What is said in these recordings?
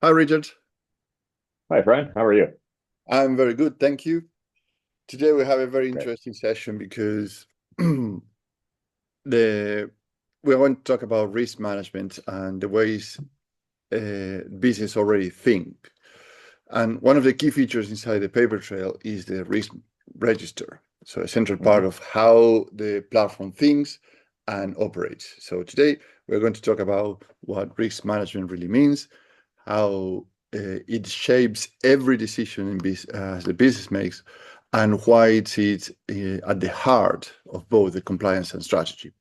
Hi, Richard. Hi, Brian. How are you? I'm very good, thank you. Today we have a very Great. interesting session because the we're going to talk about risk management and the ways business already think. And one of the key features inside the Papertrail is the risk register. So a central part hmm of how the platform thinks and operates. So today we're going to talk about what risk management really means, how it shapes every decision the business makes, and why it's at the heart of both the compliance and strategy.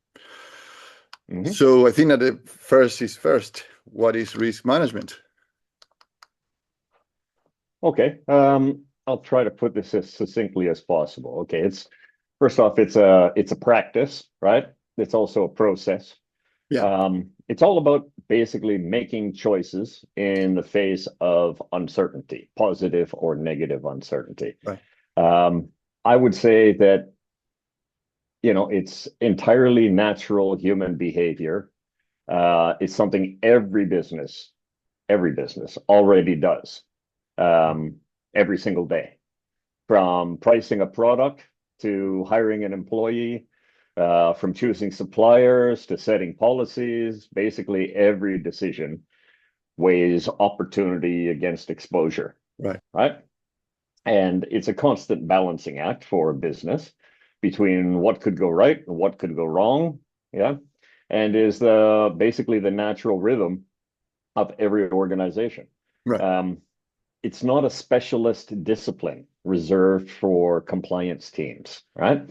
hmm So I think that the first is first. What is risk management? Okay. I'll try to put this as succinctly as possible. Okay. It's first off, it's a practice, right? It's also a process. Yeah, It's all about basically making choices in the face of uncertainty, positive or negative uncertainty. right, Um, I would say that, it's entirely natural human behavior. It's something every business already does um, every single day, from pricing a product to hiring an employee, from choosing suppliers to setting policies. Basically, every decision weighs opportunity against exposure, right. right? And it's a constant balancing act for a business between what could go right and what could go wrong. Yeah. And is the basically the natural rhythm of every organization. Right. Um, it's not a specialist discipline reserved for compliance teams, right?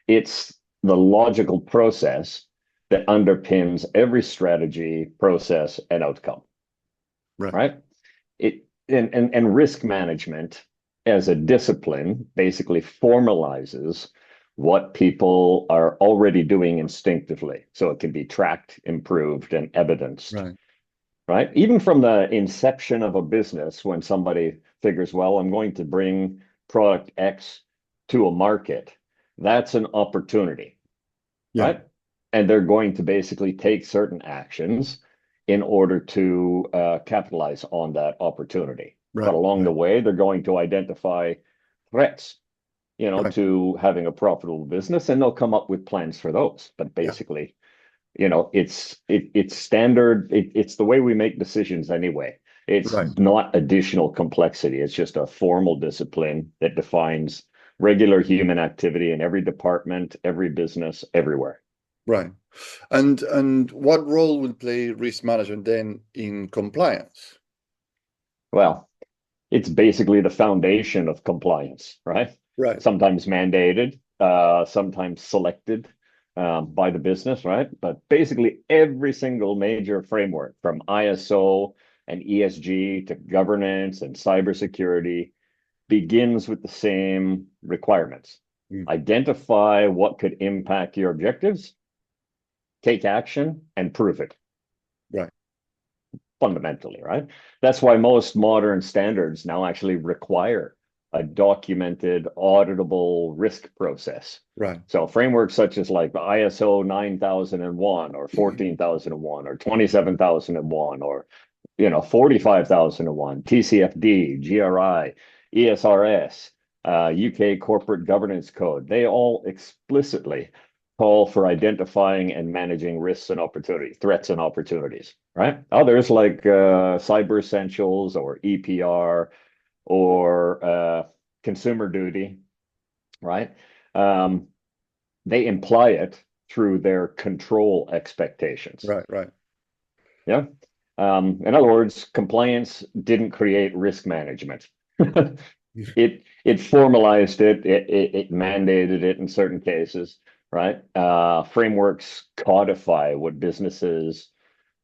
It's the logical process that underpins every strategy, process, and outcome, Right. right? It and risk management as a discipline basically formalizes what people are already doing instinctively, so it can be tracked, improved, and evidenced, Right. right? Even from the inception of a business, when somebody figures, well, I'm going to bring product X to a market, that's an opportunity, Yeah. right? And they're going to basically take certain actions in order to capitalize on that opportunity. But Right. along the Right. way, they're going to identify threats, Right. to having a profitable business, and they'll come up with plans for those. But Yeah. basically, it's standard. It's the way we make decisions anyway. It's Right. not additional complexity. It's just a formal discipline that defines regular human activity in every department, every business, everywhere. Right. And what role will play risk management then in compliance? Well, it's basically the foundation of compliance, right? Right. Sometimes mandated, sometimes selected by the business, right? But basically, every single major framework from ISO and ESG to governance and cybersecurity begins with the same requirements. Mm. Identify what could impact your objectives, take action, and prove it Right. fundamentally, right? That's why most modern standards now actually require a documented, auditable risk process. Right. So frameworks such as like the ISO 9001 or 14,001 or 27,001 or 45,001, TCFD, GRI, ESRS, UK Corporate Governance Code, they all explicitly call for identifying and managing risks and opportunities, threats and opportunities, right? Others like Cyber Essentials or EPR or Consumer Duty, right? Um, they imply it through their control expectations. Right. Right. Yeah. In other words, compliance didn't create risk management. It formalized it mandated it in certain cases, right? Frameworks codify what businesses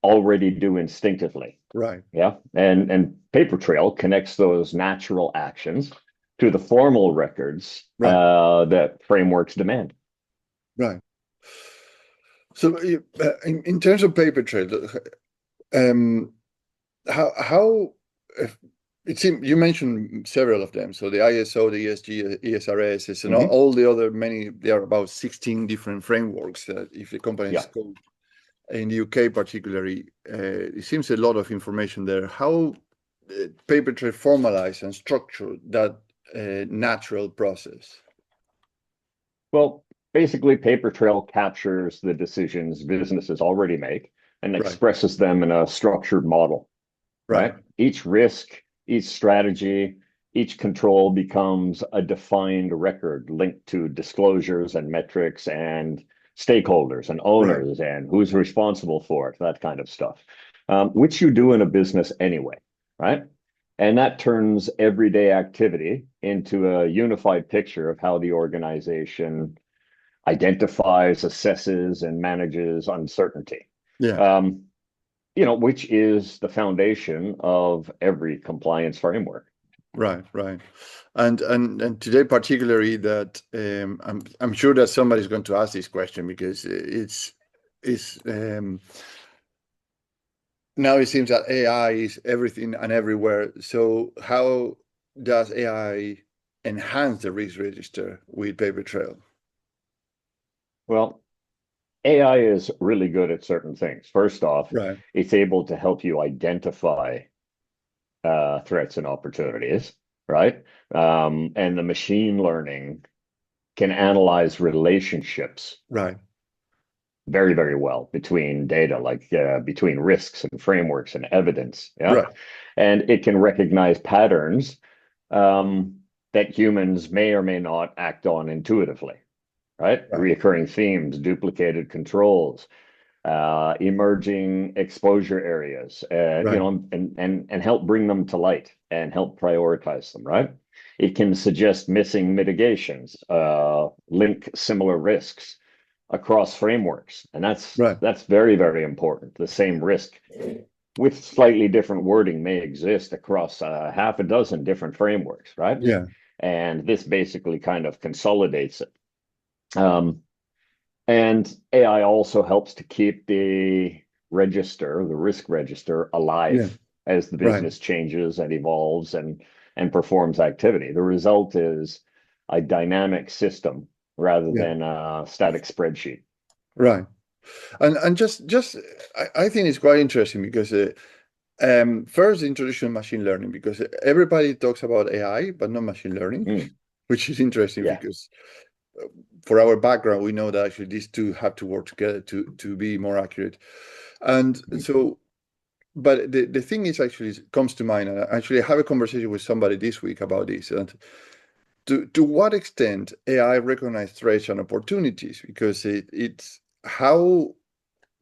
already do instinctively. Right. Yeah. And Papertrail connects those natural actions to the formal records Right. that frameworks demand. Right. So in terms of paper trail, um, how if, it seems you mentioned several of them. So the ISO, the ESG, ESRS, and hmm all the other many. There are about 16 different frameworks. If the company is Yeah. called in the UK particularly, it seems a lot of information there. How? Papertrail formalize and structure that natural process? Well, basically, Papertrail captures the decisions businesses already make and Right, expresses them in a structured model, right, right? Each risk, each strategy, each control becomes a defined record linked to disclosures and metrics and stakeholders and right, owners and who's responsible for it, that kind of stuff, which you do in a business anyway, right? And that turns everyday activity into a unified picture of how the organization identifies, assesses, and manages uncertainty. yeah, Um, which is the foundation of every compliance framework. right, right. And today particularly that I'm sure that somebody's going to ask this question because it's now it seems that AI is everything and everywhere. So how does AI enhance the risk register with Papertrail? Well, AI is really good at certain things. First off, Right, it's able to help you identify threats and opportunities, right? And the machine learning can analyze relationships right, very, very well between data, like between risks and frameworks and evidence. Yeah. right, And it can recognize patterns that humans may or may not act on intuitively, right? right, Reoccurring themes, duplicated controls, emerging exposure areas, right, and help bring them to light and help prioritize them, right? It can suggest missing mitigations, link similar risks across frameworks, and that's right. that's very, very important. The same risk with slightly different wording may exist across half a dozen different frameworks, right? Yeah, And this basically kind of consolidates it. Um, and AI also helps to keep the register, the risk register, yeah, alive as the right. business changes and evolves and performs activity. The result is a dynamic system rather Yeah, than a static spreadsheet. right. And just I think it's quite interesting because first introduction machine learning because everybody talks about AI but not machine learning, Mm, which is interesting yeah. because for our background we know that actually these two have to work together to be more accurate. And Mm, so, but the thing is actually comes to mind, and actually I have a conversation with somebody this week about this, and to what extent AI recognize threats and opportunities because it's how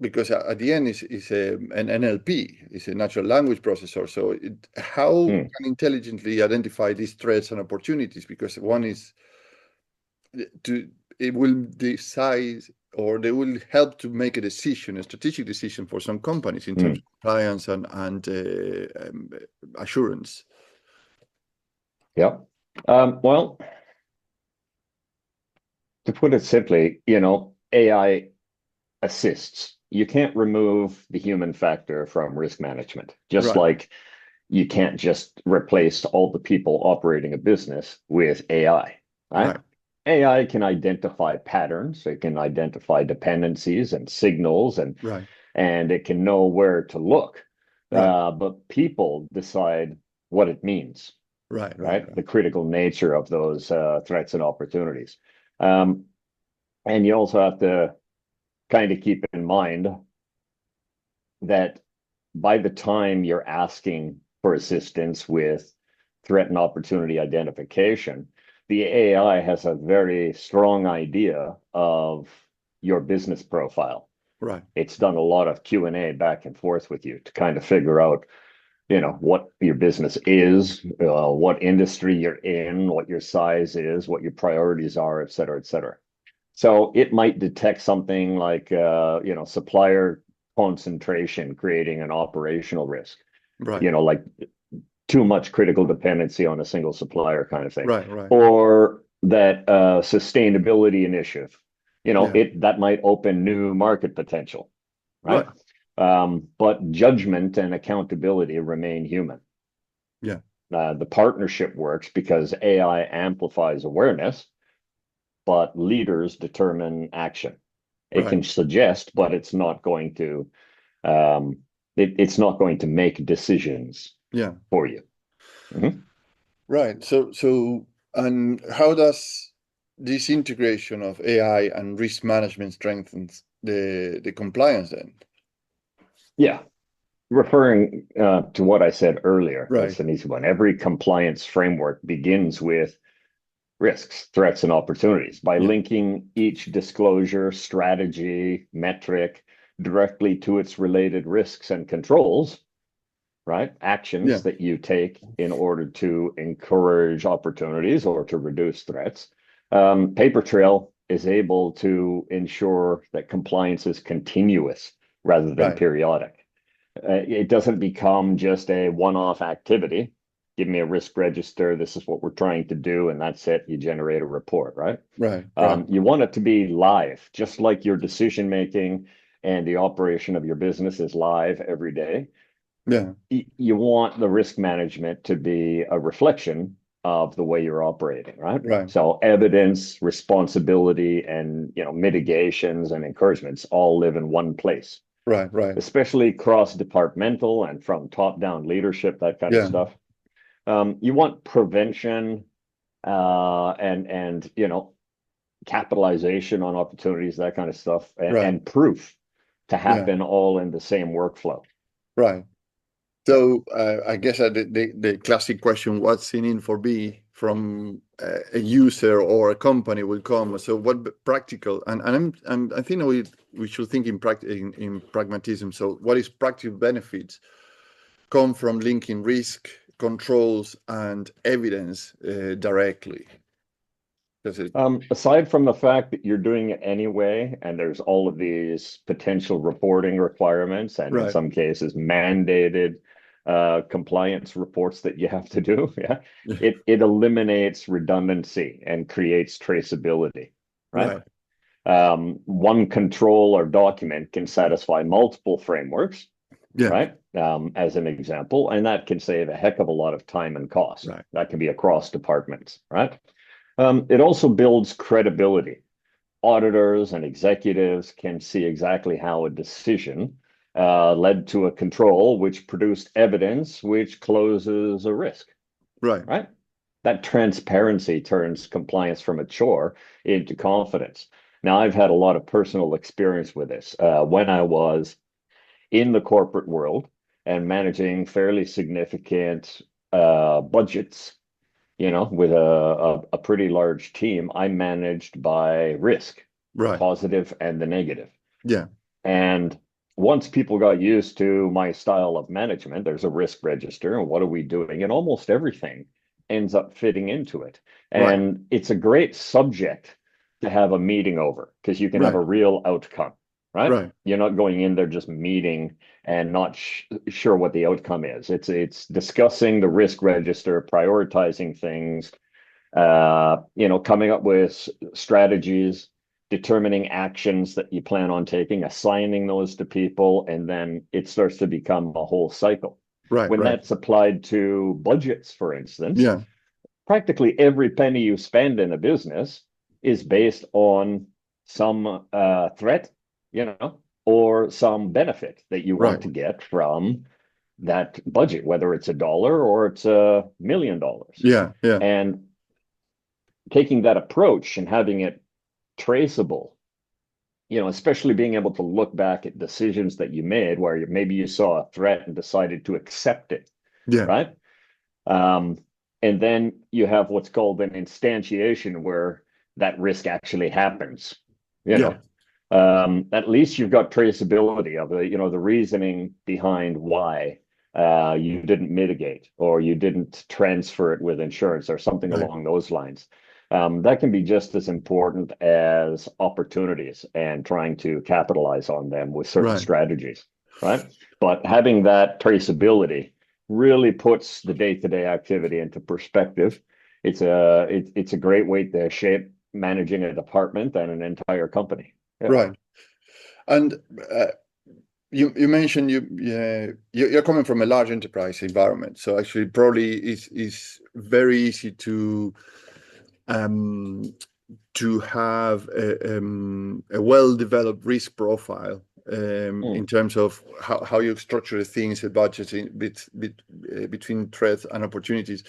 because at the end is an NLP, it's a natural language processor. So how mm, can intelligently identify these threats and opportunities? Because one is to it will decide or they will help to make a decision, a strategic decision for some companies in terms mm. of compliance and assurance. Yeah. Well, to put it simply, AI assists. You can't remove the human factor from risk management, just Right, like you can't just replace all the people operating a business with AI, right? right, AI can identify patterns, it can identify dependencies and signals, right, and it can know where to look. right, But people decide what it means, right, right, right? The critical nature of those threats and opportunities. Um, and you also have to kind of keep in mind that by the time you're asking for assistance with threat and opportunity identification, the AI has a very strong idea of your business profile. right, It's done a lot of Q&A back and forth with you to kind of figure out, what your business is, what industry you're in, what your size is, what your priorities are, et cetera, et cetera. So it might detect something like, supplier concentration creating an operational risk, right, like too much critical dependency on a single supplier kind of thing, right, right. or that sustainability initiative, Yeah, it that might open new market potential, right? right. But judgment and accountability remain human. Yeah, The partnership works because AI amplifies awareness, but leaders determine action. It right, can suggest, but it's not going to it's not going to make decisions. Yeah. for you. Mm-hmm. Right. And how does this integration of AI and risk management strengthens the compliance then? Yeah. Referring to what I said earlier, Right. that's an easy one. Every compliance framework begins with risks, threats, and opportunities by Yeah. linking each disclosure, strategy, metric directly to its related risks and controls, right? Yeah. Actions that you take in order to encourage opportunities or to reduce threats. Papertrail is able to ensure that compliance is continuous rather than Right. periodic. It doesn't become just a one-off activity. Give me a risk register. This is what we're trying to do, and that's it. You generate a report, right? Right. Right. You want it to be live, just like your decision making and the operation of your business is live every day. Yeah. You want the risk management to be a reflection of the way you're operating, right? Right. So evidence, responsibility, and mitigations and encouragements all live in one place, Right. Right. especially cross-departmental and from top-down leadership, that kind of Yeah. stuff. You want prevention and capitalization on opportunities, that kind of stuff, Right. and proof to Yeah. happen all in the same workflow. Right. Yeah. So I guess the classic question, what's in it for me from a user or a company will come. So what practical and I think we should think in pragmatism. So what is practical benefits come from linking risk, controls, and evidence directly? That's it. Aside from the fact that you're doing it anyway, and there's all of these potential reporting requirements, and in Right. some cases mandated compliance reports that you have to do, yeah, Yeah. it eliminates redundancy and creates traceability, right? Right. One control or document can satisfy multiple frameworks, Yeah. right? As an example, and that can save a heck of a lot of time and cost. Right. That can be across departments, right? It also builds credibility. Auditors and executives can see exactly how a decision led to a control which produced evidence which closes a risk, Right. right? That transparency turns compliance from a chore into confidence. Now, I've had a lot of personal experience with this. When I was in the corporate world and managing fairly significant budgets, with a pretty large team, I managed by risk, the Right. positive and the negative. Yeah. And once people got used to my style of management, there's a risk register, and what are we doing? And almost everything ends up fitting into it. Right. And it's a great subject to have a meeting over because you can have Right. a real outcome, right? Right. You're not going in there just meeting and not sure what the outcome is. It's discussing the risk register, prioritizing things, coming up with strategies, determining actions that you plan on taking, assigning those to people, and then it starts to become a whole cycle. Right. When Right. that's applied to budgets, for instance, Yeah. practically every penny you spend in a business is based on some threat, or some benefit that you want Right. to get from that budget, whether it's $1 or it's $1 million. Yeah. Yeah. And taking that approach and having it traceable, especially being able to look back at decisions that you made where maybe you saw a threat and decided to accept it, Yeah. right? Um, and then you have what's called an instantiation where that risk actually happens, you Yeah. know. At least you've got traceability of the reasoning behind why you didn't mitigate or you didn't transfer it with insurance or something Right. along those lines. That can be just as important as opportunities and trying to capitalize on them with certain Right. strategies, right? But having that traceability really puts the day-to-day activity into perspective. It's a great way to shape managing a department and an entire company. Yeah. Right. And you mentioned you're coming from a large enterprise environment, so actually probably is very easy um, to have a well-developed risk profile in terms of how you structure things, budgeting between threats and opportunities.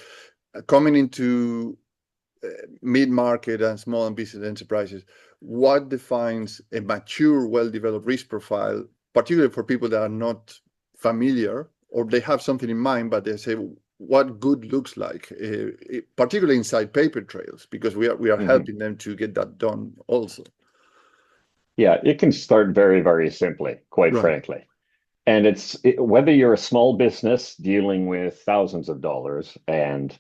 Coming into mid-market and small and business enterprises, what defines a mature, well-developed risk profile, particularly for people that are not familiar, or they have something in mind, but they say what good looks like, particularly inside Papertrails, because we are helping them to get that done also. Yeah, it can start very, very simply, quite frankly. And whether you're a small business dealing with thousands of dollars and,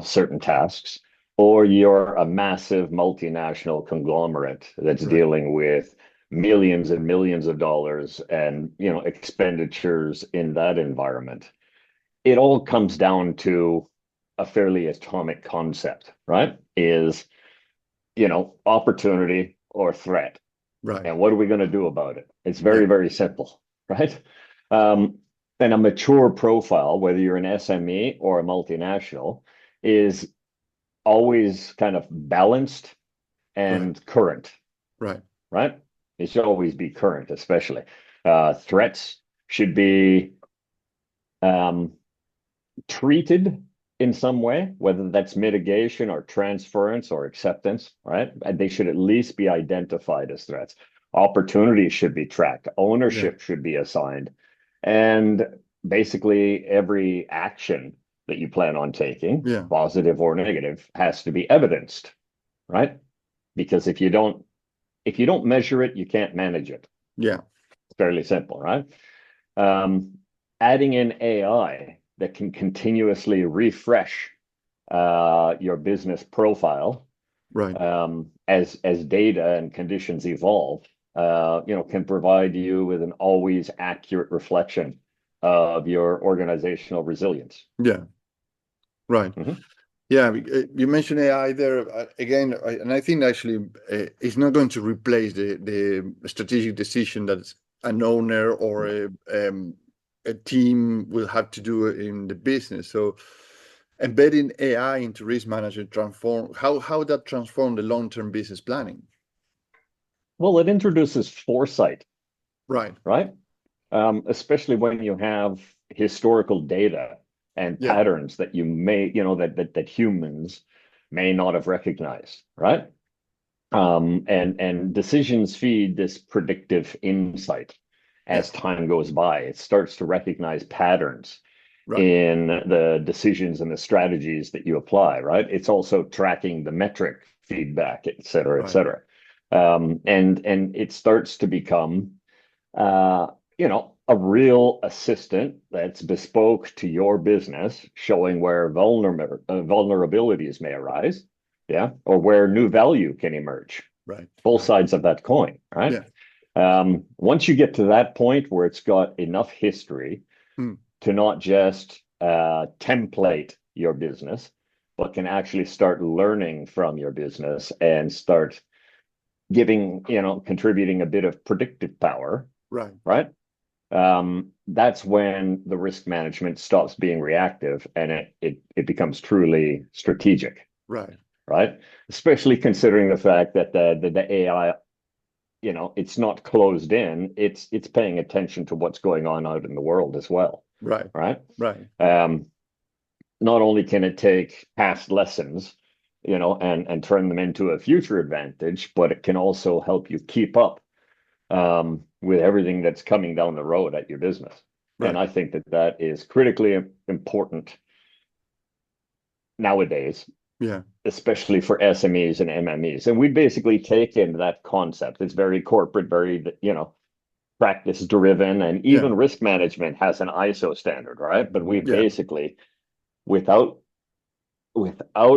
certain tasks, or you're a massive multinational conglomerate that's dealing with millions and millions of dollars and, expenditures in that environment, it all comes down to a fairly atomic concept, right? Is, opportunity or threat. Right. And what are we going to do about it? It's very, very simple, right? And a mature profile, whether you're an SME or a multinational, is always kind of balanced and current. Right. It should always be current, especially. Threats should be treated in some way, whether that's mitigation or transference or acceptance, right? And they should at least be identified as threats. Opportunities should be tracked. Ownership should be assigned. And basically every action that you plan on taking, positive or negative, has to be evidenced, right? Because if you don't measure it, you can't manage it. Yeah. It's fairly simple, right? Adding in AI that can continuously refresh your business profile, as data and conditions evolve, can provide you with an always accurate reflection of your organizational resilience. Yeah. Right. Yeah, you mentioned AI there again, and I think actually it's not going to replace the strategic decision that an owner or a team will have to do in the business. So embedding AI into risk management how that transform the long-term business planning. Well, it introduces foresight. Right. Especially when you have historical data and patterns that you may, that humans may not have recognized, right? And decisions feed this predictive insight as time goes by. It starts to recognize patterns in the decisions and the strategies that you apply, right? It's also tracking the metric feedback, et cetera, et cetera. And it starts to become, a real assistant that's bespoke to your business, showing where vulnerabilities may arise, or where new value can emerge. Both sides of that coin, right? Once you get to that point where it's got enough history to not just template your business, but can actually start learning from your business and start giving, contributing a bit of predictive power, right? That's when the risk management stops being reactive and it becomes truly strategic. Right. Especially considering the fact that the AI, it's not closed in. It's paying attention to what's going on out in the world as well. Right. Not only can it take past lessons, and turn them into a future advantage, but it can also help you keep up with everything that's coming down the road at your business. And I think that is critically important nowadays, especially for SMEs and MMEs. And we basically take in that concept. It's very corporate, very, practice driven, and even risk management has an ISO standard, right? But we basically, without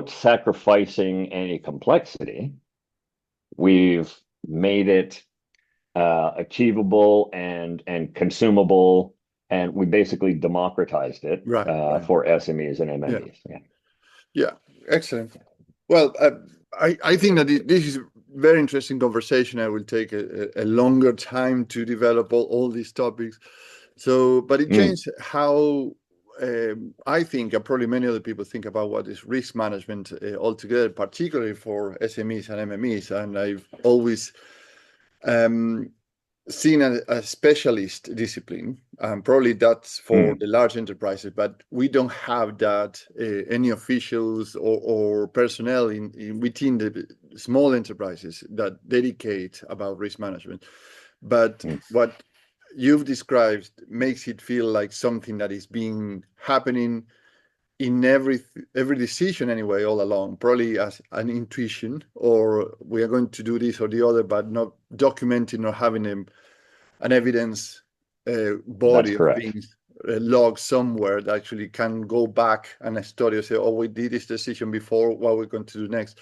sacrificing any complexity, we've made it achievable and consumable, and we basically democratized it for SMEs and MMEs. Yeah, excellent. Well, I think that this is a very interesting conversation. I will take a longer time to develop all these topics. So, but it changed how I think, and probably many other people think about what is risk management altogether, particularly for SMEs and MMEs. And I've always seen as a specialist discipline, and probably that's for Mm, the large enterprises, but we don't have that any officials or personnel within the small enterprises that dedicate about risk management. But mm. what you've described makes it feel like something that is being happening in every decision anyway all along, probably as an intuition, or we are going to do this or the other, but not documenting or having an evidence That's body of correct. things logged somewhere that actually can go back and study and say, oh, we did this decision before, what we're going to do next.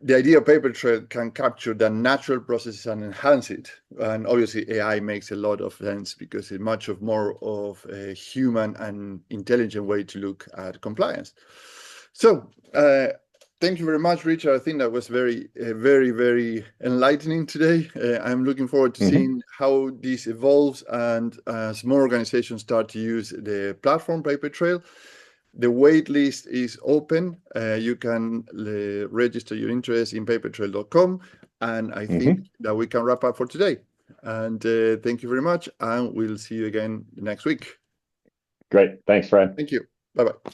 The idea of Papertrail can capture the natural processes and enhance it. And obviously, AI makes a lot of sense because it's much of more of a human and intelligent way to look at compliance. So, thank you very much, Richard. I think that was very enlightening today. I'm looking forward to Hmm. seeing how this evolves and as more organizations start to use the platform Papertrail. The wait list is open. You can register your interest in papertrail.com. And I think Hmm. that we can wrap up for today. And thank you very much. And we'll see you again next week. Great. Thanks, Fred. Thank you. Bye bye.